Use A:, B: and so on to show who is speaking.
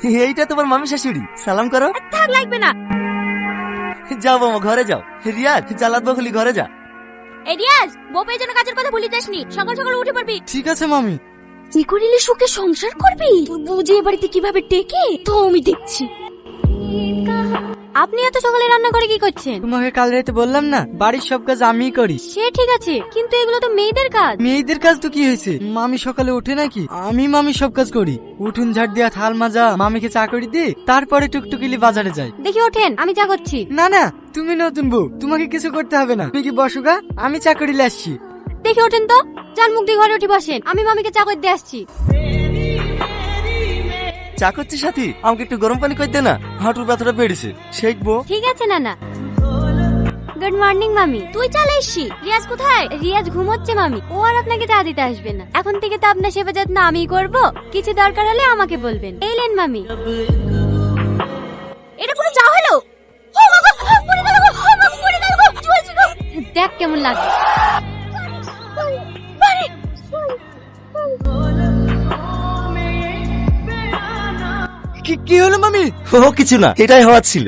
A: এইটা তোমার মামি শাশুড়ি, সালাম করো।
B: থাক, লাগবে না।
A: যাও মামা, ঘরে যাও। রিয়াজ, জালাত বখলি, ঘরে যা।
B: এই রিয়াজ, বউ পেয়ে যেন কাজের কথা ভুলে যাসনি, সকাল সকাল উঠে পড়বি।
C: ঠিক আছে মামি।
B: কি করিলে সুখে সংসার করবি? বুঝে এ বাড়িতে কিভাবে টেকে তো আমি দেখছি। আপনি এত সকালে রান্না করে কি করছেন?
C: তোমাকে কাল রাতে বললাম না, বাড়ির সব কাজ আমিই করি।
B: সে ঠিক আছে, কিন্তু এগুলো তো মেয়েদের কাজ।
C: মেয়েদের কাজ তো কি হয়েছে? মামি সকালে ওঠে নাকি? আমি মামি সব কাজ করি। উঠুন ঝাড় দিয়া, থাল মাজা, মামিকে চা করে দি, তারপরে টুকটুকিলি বাজারে যাই।
B: দেখি ওঠেন, আমি চা করছি।
C: না না, তুমি নতুন বউ, তোমাকে কিছু করতে হবে না। তুমি কি বসুগা, আমি চা করিলে আসছি।
B: দেখি ওঠেন তো, যান মুখ দিয়ে ঘরে উঠে বসেন, আমি মামিকে চা করে দিয়ে আসছি।
A: চা করছিস সাথী? আমাকে একটু গরম পানি করে দে না, হাঁটুর ব্যথাটা বেড়েছে, শেখবো।
B: ঠিক আছে নানা। গুড মর্নিং মামি। তুই চলে এসছি। রিয়াজ কোথায়? রিয়াজ ঘুমোচ্ছে মামি, ও আর আপনাকে চা দিতে আসবে না। এখন থেকে তো আপনার সেবা যত্ন আমিই করব, কিছু দরকার হলে আমাকে বলবেন। এলেন মামি। এটা কোনো চা হলো? ও বাবা, পড়ে গেল গো, ও বাবা, পড়ে গেল গো, চলছে গো। দেখ কেমন লাগে।
C: কি হলো মামি?
A: ও কিছু না, এটাই হওয়ার ছিল।